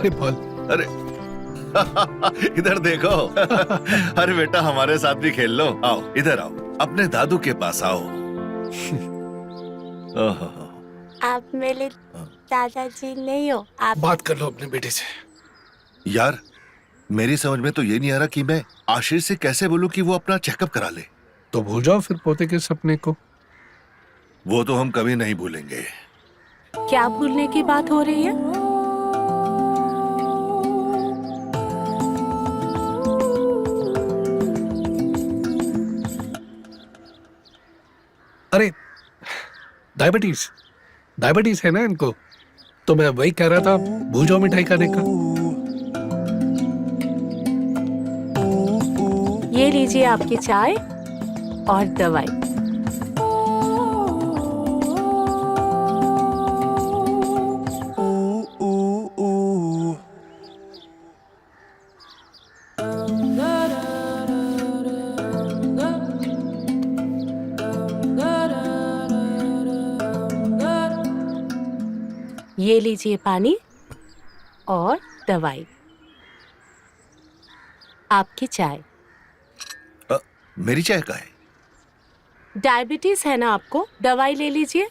अरे बोल। अरे इधर देखो। अरे बेटा हमारे साथ भी खेल लो। आओ इधर आओ, अपने दादू के पास आओ। ओहो, आप मेरे दादाजी नहीं हो, आप बात कर लो अपने बेटे से। यार मेरी समझ में तो ये नहीं आ रहा कि मैं आशीष से कैसे बोलूं कि वो अपना चेकअप करा ले। तो भूल जाओ फिर पोते के सपने को। वो तो हम कभी नहीं भूलेंगे। क्या भूलने की बात हो रही है? अरे डायबिटीज है ना इनको, तो मैं वही कह रहा था, भूल जाओ मिठाई खाने का। ये लीजिए आपकी चाय और दवाई। ये लीजिए पानी और दवाई। आपकी चाय। मेरी चाय का है? डायबिटीज है ना आपको, दवाई ले लीजिए।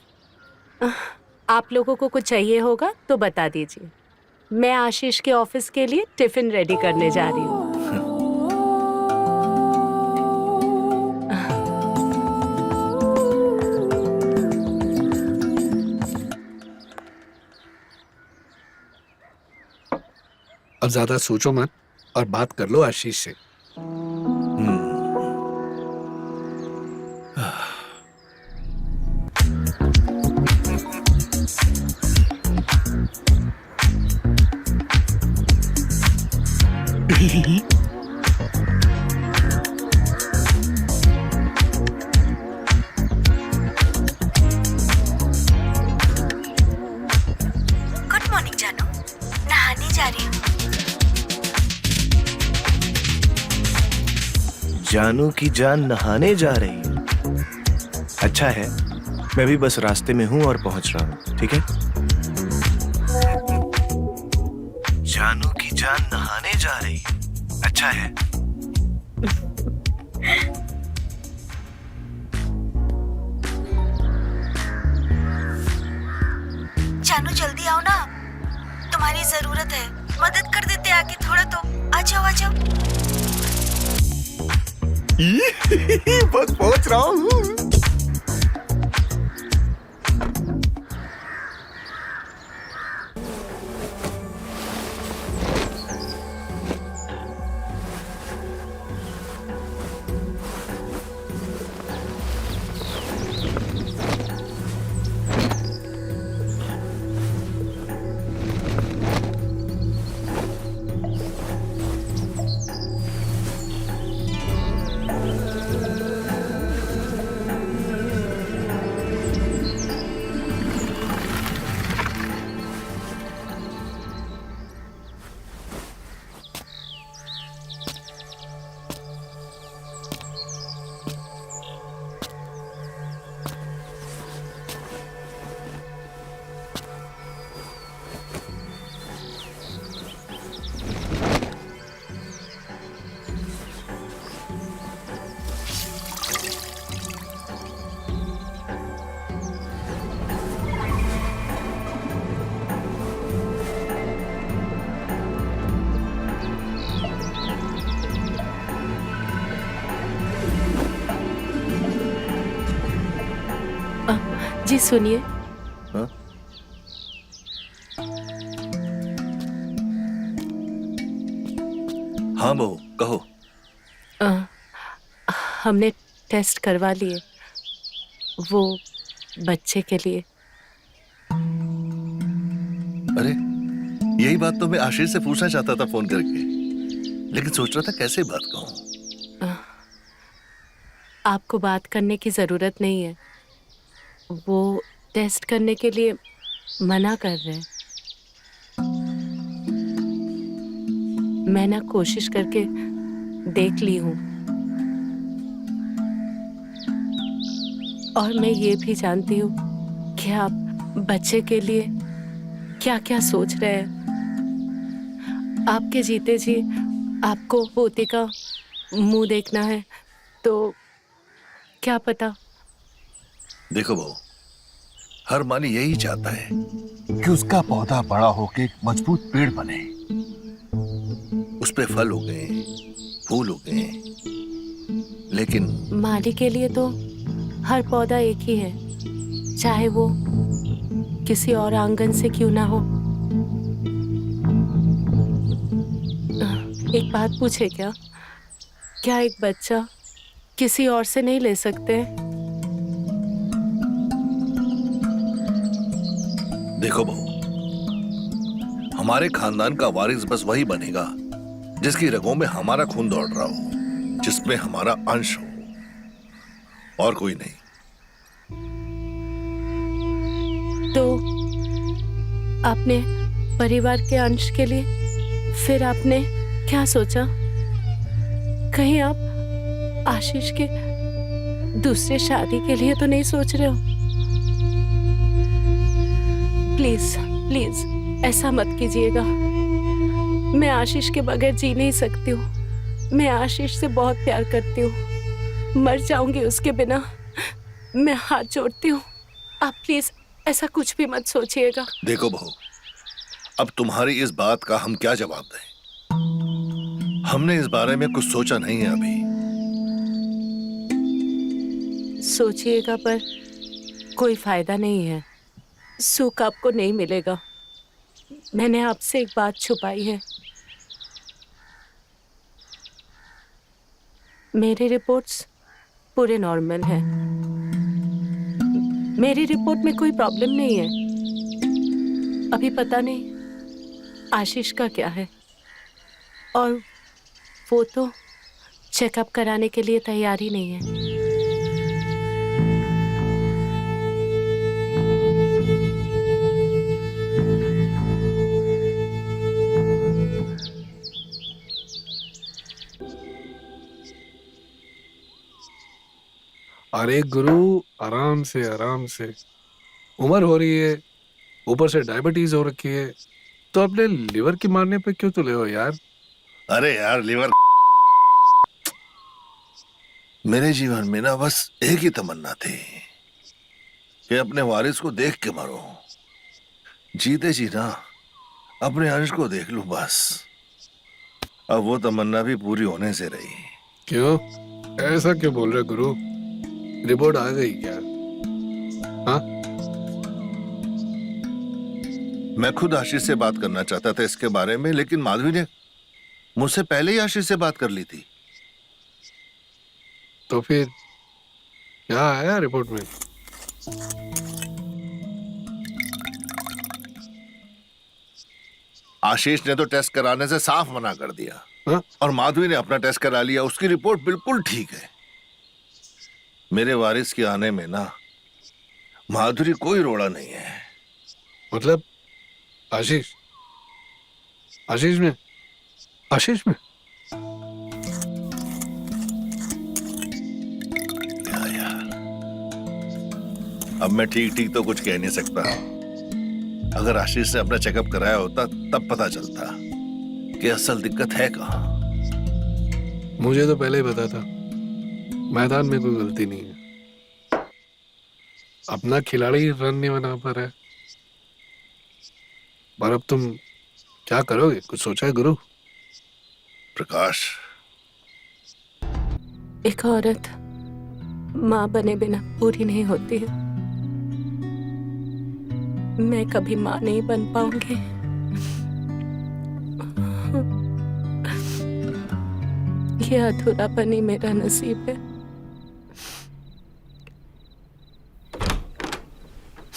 आप लोगों को कुछ चाहिए होगा तो बता दीजिए। मैं आशीष के ऑफिस के लिए टिफिन रेडी करने जा रही हूँ। अब ज्यादा सोचो मत और बात कर लो आशीष से। गुड मॉर्निंग जानू, नहाने जा रही हूँ। जानू की जान नहाने जा रही है। अच्छा है, मैं भी बस रास्ते में हूँ और पहुंच रहा हूँ, ठीक है? जानू की जान नहाने जा रही है। अच्छा है। जानू जल्दी आओ ना, तुम्हारी जरूरत है। मदद कर देते आके थोड़ा तो। आ जाओ आ जाओ। बस पहुंच रहा हूँ। जी सुनिए। हाँ? हाँ बहू कहो। हमने टेस्ट करवा लिए, वो बच्चे के लिए। अरे यही बात तो मैं आशीष से पूछना चाहता था फोन करके, लेकिन सोच रहा था कैसे बात कहूँ। आपको बात करने की जरूरत नहीं है, वो टेस्ट करने के लिए मना कर रहे हैं। मैं ना कोशिश करके देख ली हूँ, और मैं ये भी जानती हूँ कि आप बच्चे के लिए क्या क्या सोच रहे हैं। आपके जीते जी आपको पोते का मुंह देखना है तो क्या पता। देखो बहू, हर माली यही चाहता है कि उसका पौधा बड़ा होके एक मजबूत पेड़ बने, उस पे फल उगे, फूल उगे। लेकिन माली के लिए तो हर पौधा एक ही है, चाहे वो किसी और आंगन से क्यों ना हो। एक बात पूछे क्या? क्या एक बच्चा किसी और से नहीं ले सकते? देखो बहू, हमारे खानदान का वारिस बस वही बनेगा जिसकी रगों में हमारा खून दौड़ रहा हो, जिसमें हमारा अंश हो, और कोई नहीं। तो आपने परिवार के अंश के लिए फिर आपने क्या सोचा? कहीं आप आशीष के दूसरे शादी के लिए तो नहीं सोच रहे हो? प्लीज प्लीज ऐसा मत कीजिएगा। मैं आशीष के बगैर जी नहीं सकती हूँ। मैं आशीष से बहुत प्यार करती हूँ, मर जाऊंगी उसके बिना। मैं हाथ जोड़ती हूँ, आप प्लीज ऐसा कुछ भी मत सोचिएगा। देखो बहू, अब तुम्हारी इस बात का हम क्या जवाब दें? हमने इस बारे में कुछ सोचा नहीं है अभी। सोचिएगा पर कोई फायदा नहीं है, सुख आपको नहीं मिलेगा। मैंने आपसे एक बात छुपाई है। मेरी रिपोर्ट्स पूरे नॉर्मल हैं। मेरी रिपोर्ट में कोई प्रॉब्लम नहीं है। अभी पता नहीं आशीष का क्या है, और वो तो चेकअप कराने के लिए तैयार ही नहीं है। अरे गुरु, आराम से आराम से। उम्र हो रही है, ऊपर से डायबिटीज हो रखी है, तो अपने लिवर की मारने पे क्यों तुले हो यार? अरे यार लीवर, मेरे जीवन में ना बस एक ही तमन्ना थी कि अपने वारिस को देख के मरो, जीते जी ना अपने अंश को देख लूं बस। अब वो तमन्ना भी पूरी होने से रही। क्यों ऐसा क्यों बोल रहे गुरु? रिपोर्ट आ गई क्या? हाँ, मैं खुद आशीष से बात करना चाहता था इसके बारे में, लेकिन माधवी ने मुझसे पहले ही आशीष से बात कर ली थी। तो फिर क्या आया रिपोर्ट में? आशीष ने तो टेस्ट कराने से साफ मना कर दिया। हाँ? और माधवी ने अपना टेस्ट करा लिया, उसकी रिपोर्ट बिल्कुल ठीक है। मेरे वारिस के आने में ना माधुरी कोई रोड़ा नहीं है। मतलब आशीष आशीष में आशीष में यार, अब मैं ठीक ठीक तो कुछ कह नहीं सकता। अगर आशीष ने अपना चेकअप कराया होता तब पता चलता कि असल दिक्कत है कहाँ। मुझे तो पहले ही पता था, मैदान में कोई गलती नहीं है। अपना खिलाड़ी रन नहीं बना पा रहा है। पर अब तुम क्या करोगे, कुछ सोचा है गुरु? प्रकाश, एक औरत माँ बने बिना पूरी नहीं होती है। मैं कभी माँ नहीं बन पाऊंगी। ये अधूरापन ही मेरा नसीब है।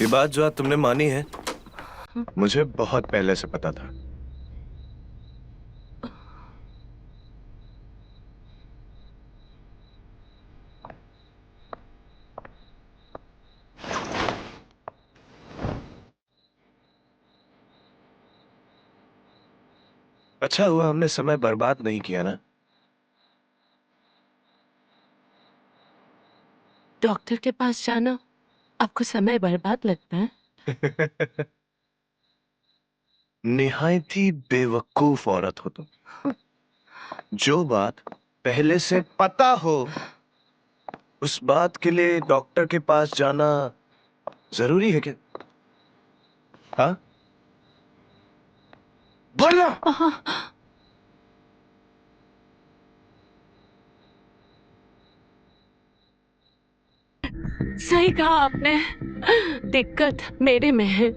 ये बात जो आज तुमने मानी है, मुझे बहुत पहले से पता था। अच्छा हुआ हमने समय बर्बाद नहीं किया ना। डॉक्टर के पास जाना आपको समय बर्बाद लगता है? निहायत ही बेवकूफ औरत हो तुम। जो बात पहले से पता हो उस बात के लिए डॉक्टर के पास जाना जरूरी है क्या? हाँ, बोलो। सही कहा आपने, दिक्कत मेरे में है।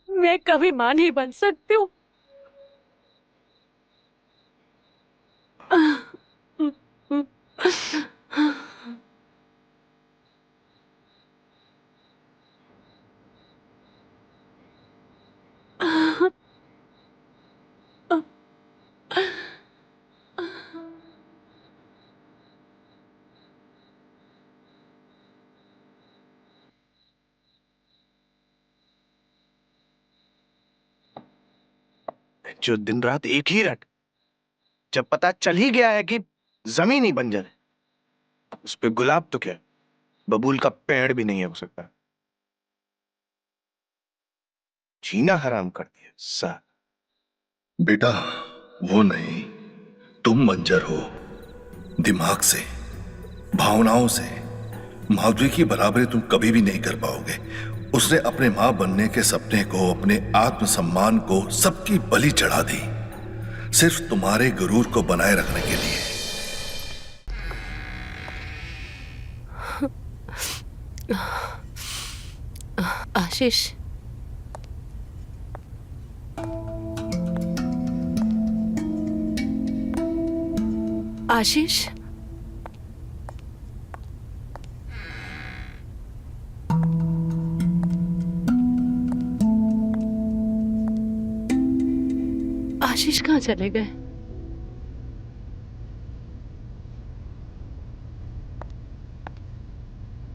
मैं कभी मां नहीं बन सकती हूँ। जो दिन रात एक ही रट, जब पता चल ही गया है कि जमीन ही बंजर है, उस पे गुलाब तो क्या, बबूल का पेड़ भी नहीं हो सकता। जीना हराम कर दिया सा। बेटा, वो नहीं, तुम बंजर हो, दिमाग से, भावनाओं से। माधुरी की बराबरी तुम कभी भी नहीं कर पाओगे। उसने अपने मां बनने के सपने को, अपने आत्मसम्मान को, सबकी बलि चढ़ा दी, सिर्फ तुम्हारे गुरूर को बनाए रखने के लिए। आशीष, आशीष, आशीष कहाँ चले गए?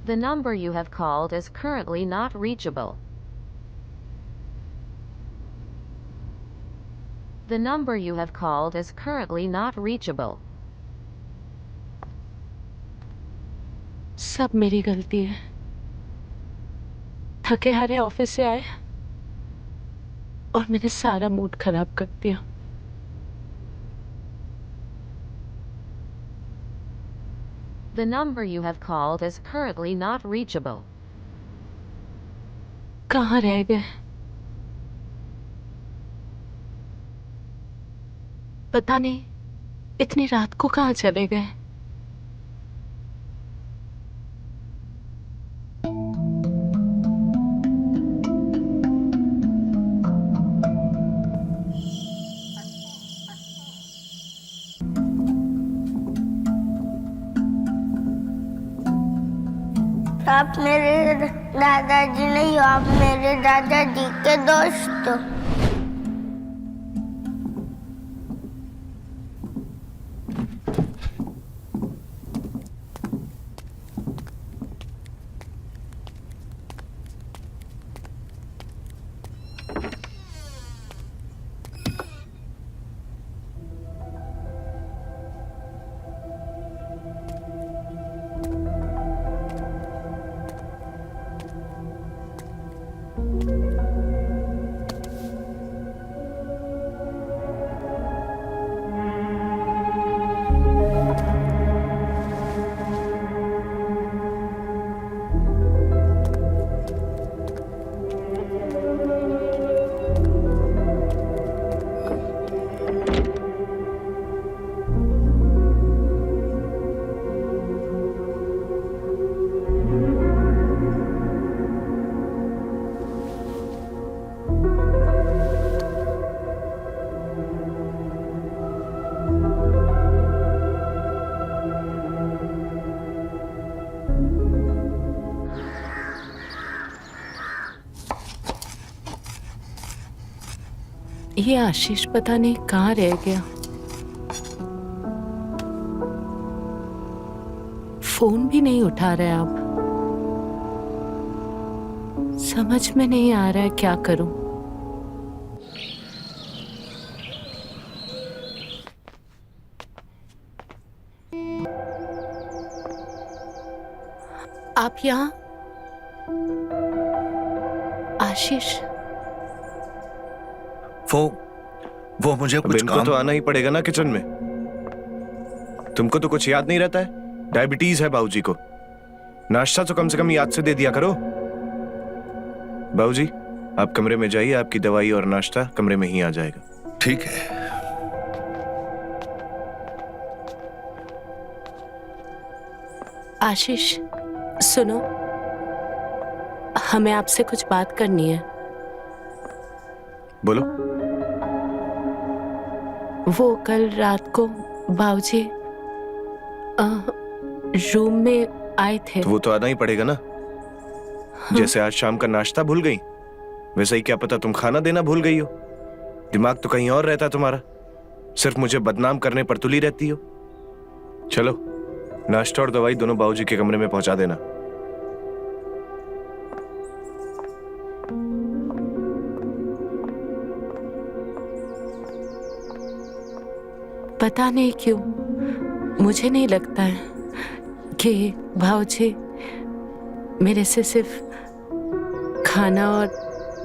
The number you have called is currently not reachable. The number you have called is currently not reachable. सब मेरी गलती है। थके हारे ऑफिस से आए और मैंने सारा मूड खराब कर दिया। The number you have called is currently not reachable. कहाँ रह गए? पता नहीं इतनी रात को कहाँ चले गए। आप मेरे दादाजी नहीं हो, आप मेरे दादाजी के दोस्त हो। ये आशीष पता नहीं कहाँ रह गया। फोन भी नहीं उठा रहा है अब। समझ में नहीं आ रहा है क्या करूं। आप यहाँ? आशीष, वो मुझे अब कुछ इनको काम तो आना ही पड़ेगा ना किचन में। तुमको तो कुछ याद नहीं रहता है? डायबिटीज है बाबूजी को, नाश्ता तो कम से कम याद से दे दिया करो। बाबूजी आप कमरे में जाइए, आपकी दवाई और नाश्ता कमरे में ही आ जाएगा। ठीक है। आशीष सुनो, हमें आपसे कुछ बात करनी है। बोलो। वो कल रात को बाबूजी रूम में आए थे। तो वो तो आना ही पड़ेगा ना। जैसे आज शाम का नाश्ता भूल गई, वैसे ही क्या पता तुम खाना देना भूल गई हो। दिमाग तो कहीं और रहता तुम्हारा, सिर्फ मुझे बदनाम करने पर तुली रहती हो। चलो नाश्ता और दवाई दोनों बाबूजी के कमरे में पहुंचा देना। पता नहीं क्यों मुझे नहीं लगता है कि भाऊजी मेरे से सिर्फ खाना और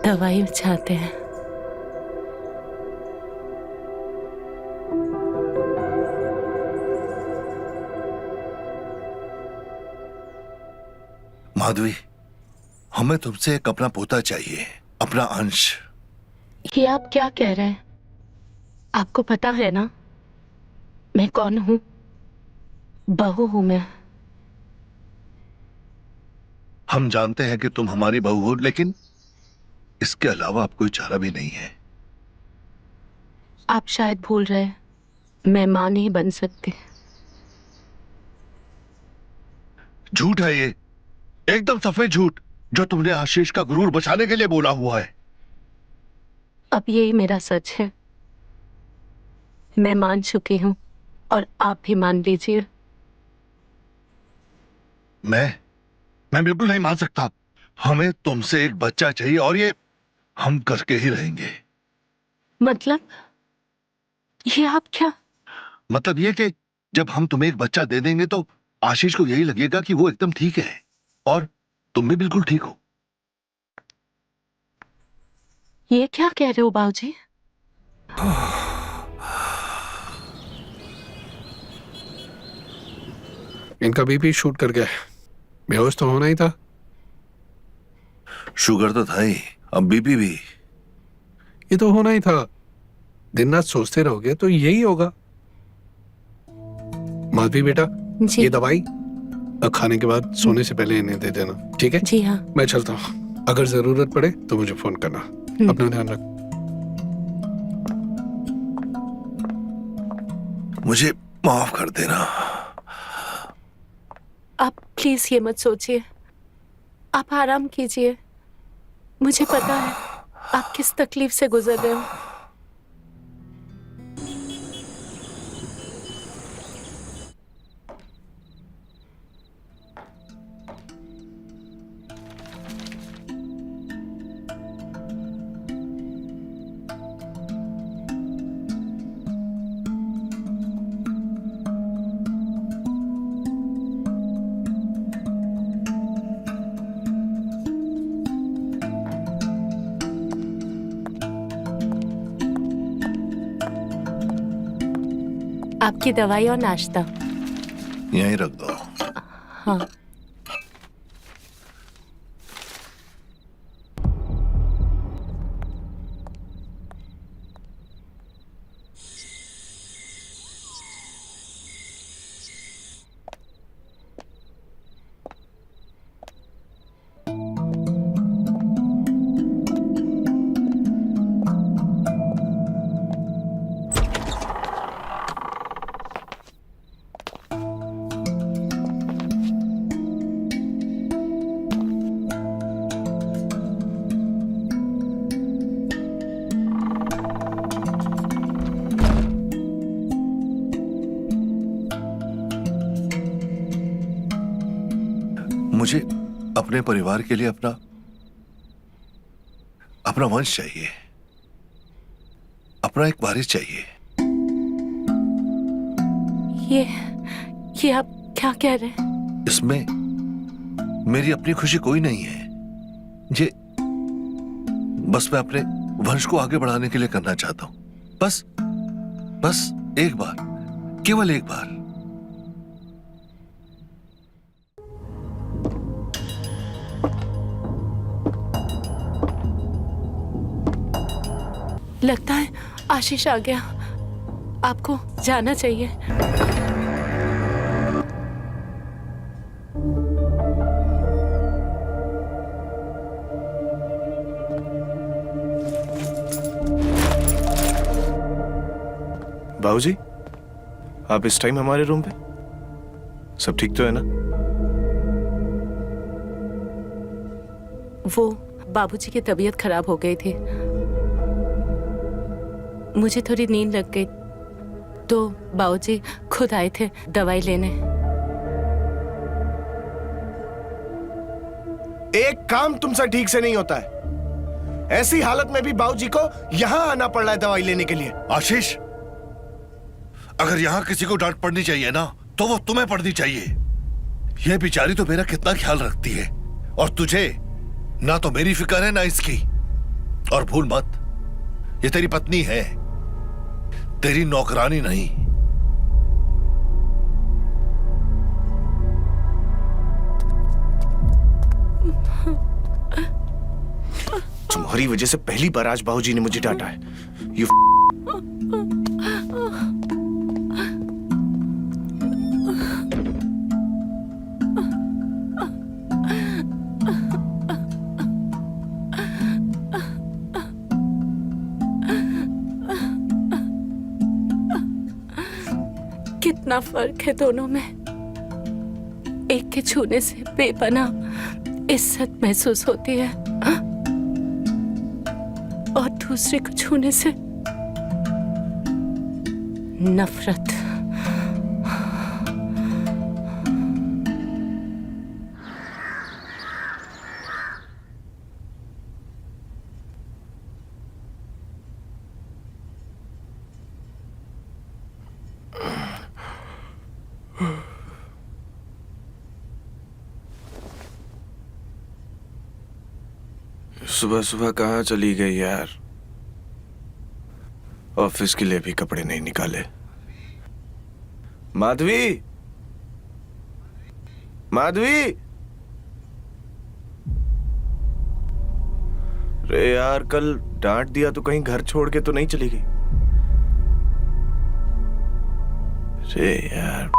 दवाई चाहते हैं। माधवी, हमें तुमसे एक अपना पोता चाहिए, अपना अंश। ये आप क्या कह रहे हैं? आपको पता है ना मैं कौन हूं? बहू हूं मैं। हम जानते हैं कि तुम हमारी बहू हो, लेकिन इसके अलावा अब कोई चारा भी नहीं है। आप शायद भूल रहे हैं, मैं मां नहीं बन सकती। झूठ है ये, एकदम सफेद झूठ, जो तुमने आशीष का गुरूर बचाने के लिए बोला हुआ है। अब यही मेरा सच है। मैं मान चुकी हूं और आप भी मान लीजिए। मैं बिल्कुल नहीं मान सकता। हमें तुमसे एक बच्चा चाहिए और ये हम करके ही रहेंगे। मतलब ये आप क्या? मतलब ये कि जब हम तुम्हें एक बच्चा दे देंगे तो आशीष को यही लगेगा कि वो एकदम ठीक है और तुम भी बिल्कुल ठीक हो। ये क्या कह रहे हो बाबूजी? इनका बीपी शूट कर गया है, बेहोश तो होना ही था। शुगर तो था ही, अब बीपी भी। ये तो होना ही था। दिन रात सोचते रहोगे तो यही होगा। माधवी बेटा, जी। ये दवाई खाने के बाद सोने से पहले इन्हें दे देना, ठीक है? जी हाँ। मैं चलता हूँ, अगर जरूरत पड़े तो मुझे फोन करना। अपना ध्यान रख। मुझे माफ कर देना। आप प्लीज ये मत सोचिए, आप आराम कीजिए। मुझे पता है आप किस तकलीफ से गुजर रहे हो। आपकी दवाई और नाश्ता यहीं रख दो। हाँ। मुझे अपने परिवार के लिए अपना वंश चाहिए, अपना एक वारिस चाहिए। ये आप क्या कह रहे हैं? इसमें मेरी अपनी खुशी कोई नहीं है। ये बस मैं अपने वंश को आगे बढ़ाने के लिए करना चाहता हूं। बस बस एक बार, केवल एक बार। लगता है आशीष आ गया। आपको जाना चाहिए। बाबूजी, आप इस टाइम हमारे रूम पे? सब ठीक तो है ना? वो बाबूजी की तबीयत खराब हो गई थी, मुझे थोड़ी नींद लग गई तो बाबूजी खुद आए थे दवाई लेने। एक काम तुमसे ठीक से नहीं होता है। ऐसी हालत में भी बाबूजी को यहां आना पड़ रहा है दवाई लेने के लिए। आशीष, अगर यहां किसी को डांट पड़नी चाहिए ना, तो वो तुम्हें पड़नी चाहिए। ये बेचारी तो मेरा कितना ख्याल रखती है, और तुझे ना तो मेरी फिक्र है ना इसकी। और भूल मत, ये तेरी पत्नी है, तेरी नौकरानी नहीं। तुम्हारी वजह से पहली बार आज बाबूजी ने मुझे डांटा है। You कितना फर्क है दोनों में। एक के छूने से बेपनाह इज्जत महसूस होती है और दूसरे को छूने से नफरत। सुबह सुबह कहाँ चली गई यार? ऑफिस के लिए भी कपड़े नहीं निकाले। माधवी, माधवी, रे यार कल डांट दिया तो कहीं घर छोड़ के तो नहीं चली गई? रे यार,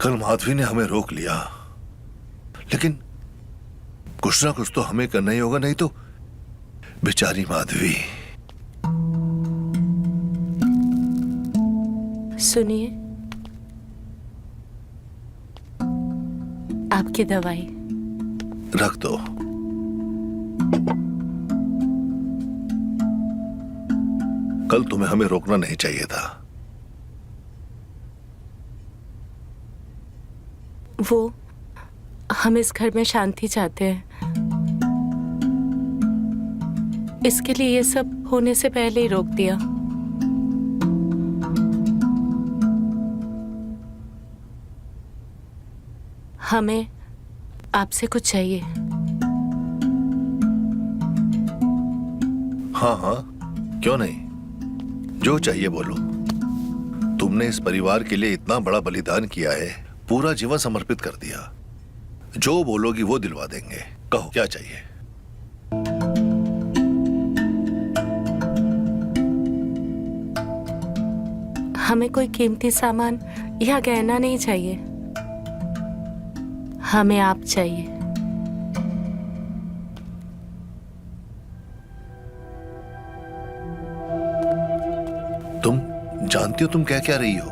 कल माधवी ने हमें रोक लिया, लेकिन कुछ ना कुछ तो हमें करना ही होगा, नहीं तो बेचारी माधवी। सुनिए, आपकी दवाई रख दो। कल तुम्हें हमें रोकना नहीं चाहिए था। वो हम इस घर में शांति चाहते हैं, इसके लिए ये सब होने से पहले ही रोक दिया। हमें आपसे कुछ चाहिए। हाँ हाँ, क्यों नहीं, जो चाहिए बोलो। तुमने इस परिवार के लिए इतना बड़ा बलिदान किया है, पूरा जीवन समर्पित कर दिया। जो बोलोगी वो दिलवा देंगे। कहो क्या चाहिए। हमें कोई कीमती सामान या गहना नहीं चाहिए, हमें आप चाहिए। तुम जानती हो तुम क्या क्या रही हो?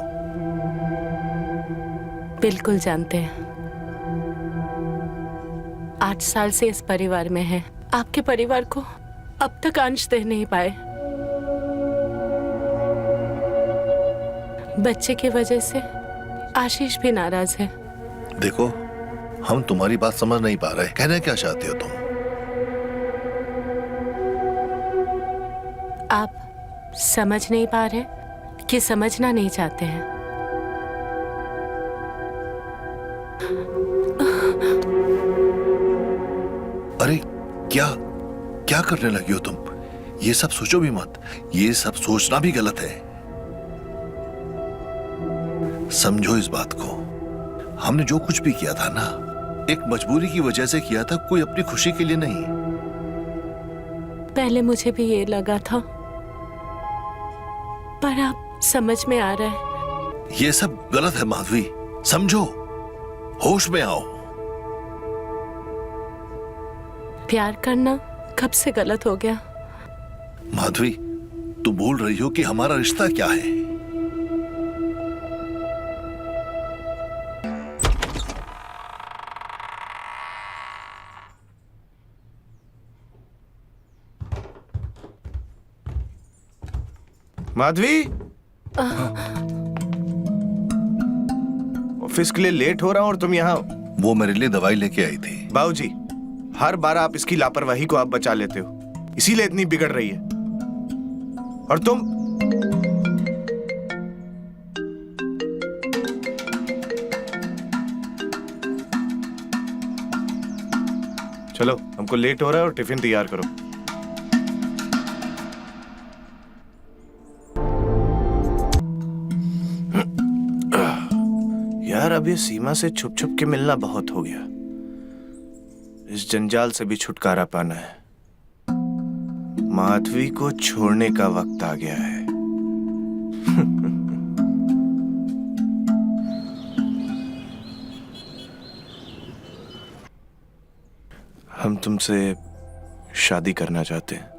बिल्कुल जानते हैं। 8 साल से इस परिवार में है, आपके परिवार को अब तक अंश दे नहीं पाए। बच्चे की वजह से आशीष भी नाराज है। देखो, हम तुम्हारी बात समझ नहीं पा रहे। कहना क्या चाहते हो तुम? आप समझ नहीं पा रहे? कि समझना नहीं चाहते हैं। अरे क्या क्या करने लगी हो तुम? ये सब सोचो भी मत, ये सब सोचना भी गलत है। समझो इस बात को, हमने जो कुछ भी किया था ना, एक मजबूरी की वजह से किया था, कोई अपनी खुशी के लिए नहीं। पहले मुझे भी ये लगा था, पर अब समझ में आ रहा है। ये सब गलत है माधवी, समझो, होश में आओ। प्यार करना कब से गलत हो गया? माधवी, तुम बोल रही हो कि हमारा रिश्ता क्या है? माधवी, ऑफिस के लिए लेट हो रहा हूं और तुम यहाँ। वो मेरे लिए दवाई लेके आई थी। बाबूजी, हर बार आप इसकी लापरवाही को आप बचा लेते हो, इसीलिए इतनी बिगड़ रही है। और तुम चलो, हमको लेट हो रहा है और टिफिन तैयार करो। यार, अब ये सीमा से छुप छुप के मिलना बहुत हो गया। इस जंजाल से भी छुटकारा पाना है। माधवी को छोड़ने का वक्त आ गया है। हम तुमसे शादी करना चाहते हैं।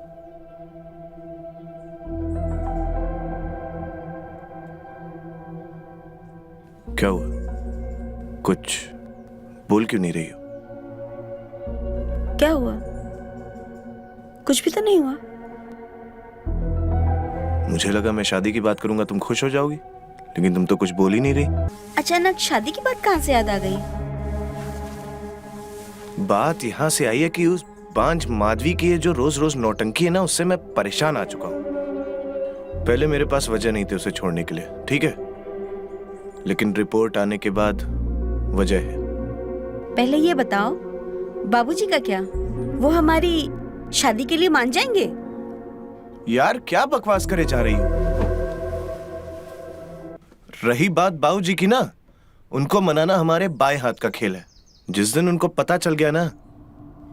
क्या हुआ? कुछ बोल क्यों नहीं रही हो? क्या हुआ? कुछ भी तो नहीं हुआ। मुझे लगा मैं शादी की बात करूंगा तुम खुश हो जाओगी, लेकिन तुम तो कुछ बोल ही नहीं रही। अचानक शादी की बात कहाँ से याद आ गई? बात यहाँ से आई है कि उस बांझ माधवी की ये जो रोज रोज नौटंकी है ना, उससे मैं परेशान आ चुका हूँ। पहले मेरे पास वजह नहीं थी उसे छोड़ने के लिए, ठीक है, लेकिन रिपोर्ट आने के बाद वजह है। पहले ये बताओ, बाबूजी का क्या? वो हमारी शादी के लिए मान जाएंगे? यार, क्या बकवास करे जा रही हो? रही बात बाबूजी की ना, उनको मनाना हमारे बाएं हाथ का खेल है। जिस दिन उनको पता चल गया ना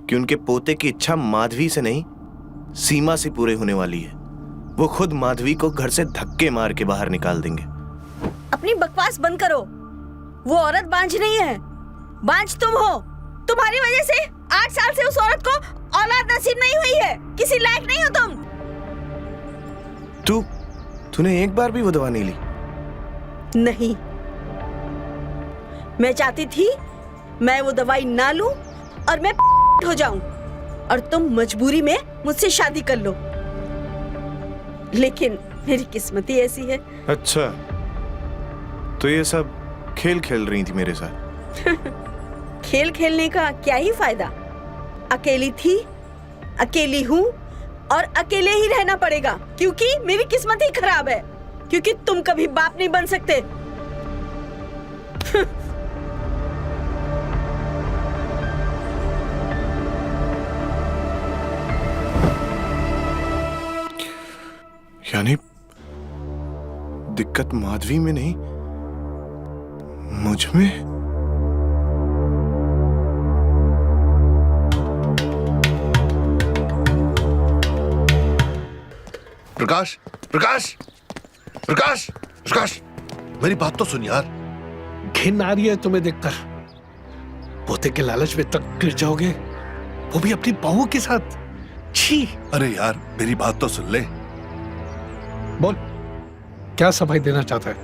कि उनके पोते की इच्छा माधवी से नहीं सीमा से पूरे होने वाली है, वो खुद माधवी को घर से धक्के मार के बाहर निकाल देंगे। अपनी बकवास बंद करो। वो औरत बांझ नहीं है, बांझ तुम हो। तुम्हारी वजह से 8 साल से उस औरत को औलाद नसीब नहीं हुई है। किसी लायक नहीं हो तुम। तूने एक बार भी वो दवा नहीं ली? नहीं, मैं चाहती थी मैं वो दवाई ना लूं और मैं हो जाऊं और तुम मजबूरी में मुझसे शादी कर लो, लेकिन मेरी किस्मत ही ऐसी है। अच्छा, तो ये सब खेल खेल रही थी मेरे साथ? खेल खेलने का क्या ही फायदा? अकेली थी, अकेली हूँ और अकेले ही रहना पड़ेगा, क्योंकि मेरी किस्मत ही खराब है, क्योंकि तुम कभी बाप नहीं बन सकते। यानी दिक्कत माधवी में नहीं, मुझ में? प्रकाश, प्रकाश, प्रकाश, प्रकाश, मेरी बात तो सुन यार। घिन आ रही है तुम्हें देखकर? पोते के लालच में तक गिर जाओगे, वो भी अपनी बहू के साथ। छी! अरे यार, मेरी बात तो सुन ले। बोल, क्या सफाई देना चाहता है?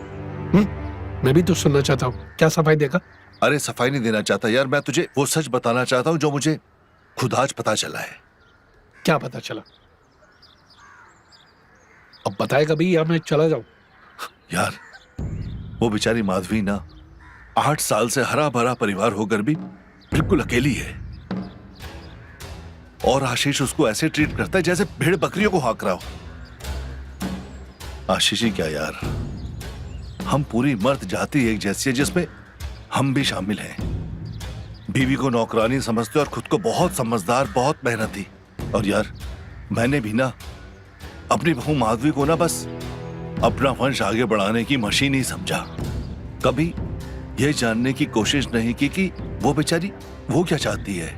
मैं भी तो सुनना चाहता हूँ। क्या सफाई देगा? अरे सफाई नहीं देना चाहता यार, मैं तुझे वो सच बताना चाहता हूँ जो मुझे खुद आज पता चला है। क्या पता चला? अब बताएगा भी या मैं चला जाऊं? यार, वो बेचारी माधवी ना 8 साल से हरा भरा परिवार होकर भी बिल्कुल अकेली है, और आशीष उसको ऐसे ट्रीट करता है जैसे भेड़ बकरियों को हाँक रहा हो। आशीष जी, क्या यार, हम पूरी मर्द जाति एक जैसी है जिसमें हम भी शामिल हैं। बीवी को नौकरानी समझते और खुद को बहुत समझदार, बहुत मेहनती। और यार, मैंने भी ना अपनी बहू माधवी को ना बस अपना वंश आगे बढ़ाने की मशीन ही समझा। कभी यह जानने की कोशिश नहीं की कि वो बेचारी वो क्या चाहती है,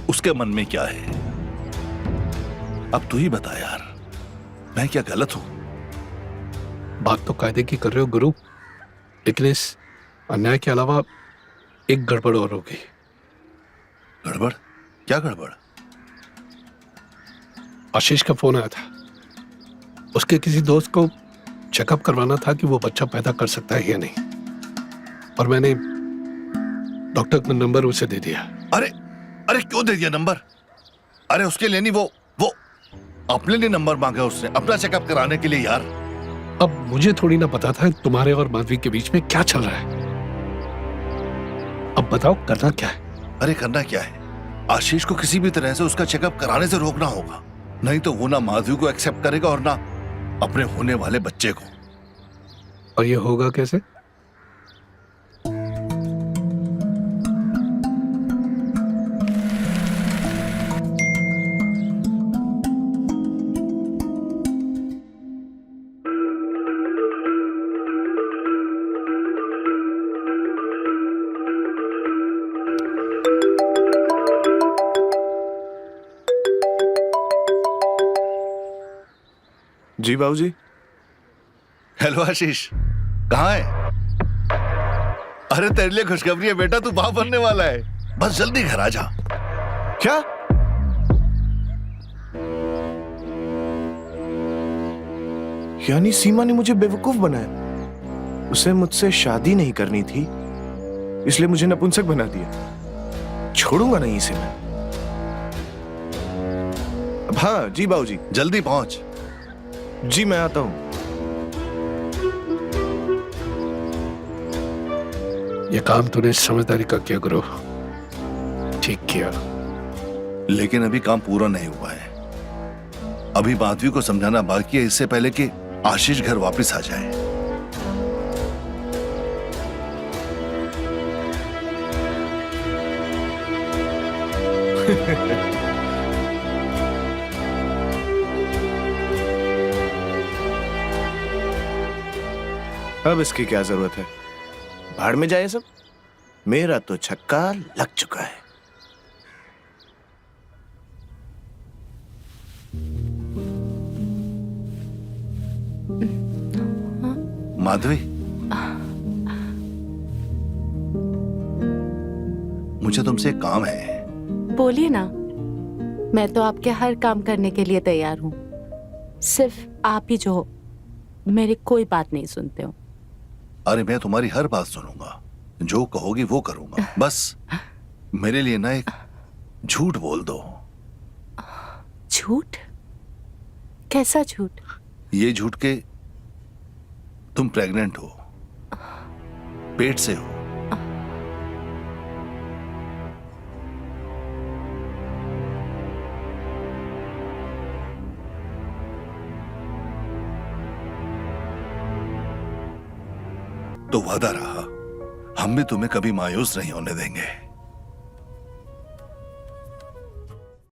उसके मन में क्या है। अब तू ही बता यार, मैं क्या गलत हूं? बात तो कायदे की कर रहे हो गुरु, लेकिन इस अन्याय के अलावा एक गड़बड़ और होगी। गड़बड़? क्या गड़बड़? आशीष का फोन आया था। उसके किसी दोस्त को चेकअप करवाना था कि वो बच्चा पैदा कर सकता है या नहीं, और मैंने डॉक्टर का नंबर उसे दे दिया। अरे अरे, क्यों दे दिया नंबर? अरे उसके लिए नहीं, वो अपने लिए नंबर मांगा उसने, अपना चेकअप कराने के लिए यार। अब मुझे थोड़ी ना पता था तुम्हारे और माधवी के बीच में क्या चल रहा है। अब बताओ करना क्या है? अरे करना क्या है, आशीष को किसी भी तरह से उसका चेकअप कराने से रोकना होगा, नहीं तो वो ना माधवी को एक्सेप्ट करेगा और ना अपने होने वाले बच्चे को। और ये होगा कैसे? जी बाबूजी। हेलो आशीष, कहाँ है? अरे तेरे लिए खुशखबरी है बेटा, तू बाप बनने वाला है। बस जल्दी घर आ जा। क्या? यानी सीमा ने मुझे बेवकूफ बनाया? उसे मुझसे शादी नहीं करनी थी, इसलिए मुझे नपुंसक बना दिया। छोड़ूंगा नहीं इसे मैं। हाँ जी बाबूजी। जल्दी पहुंच। जी मैं आता हूं। ये काम तूने समझदारी का किया गुरु, ठीक किया। लेकिन अभी काम पूरा नहीं हुआ है। अभी माधवी को समझाना बाकी है, इससे पहले कि आशीष घर वापस आ जाए। अब इसकी क्या जरूरत है? भाड़ में जाए सब। मेरा तो छक्का लग चुका है। माधवी, मुझे तुमसे एक काम है। बोलिए ना, मैं तो आपके हर काम करने के लिए तैयार हूँ। सिर्फ आप ही जो हो, मेरी कोई बात नहीं सुनते हो। अरे मैं तुम्हारी हर बात सुनूंगा, जो कहोगी वो करूंगा। बस मेरे लिए ना एक झूठ बोल दो। झूठ? कैसा झूठ? ये झूठ के तुम प्रेग्नेंट हो, पेट से हो। तो वादा रहा, हम भी तुम्हें कभी मायूस नहीं होने देंगे।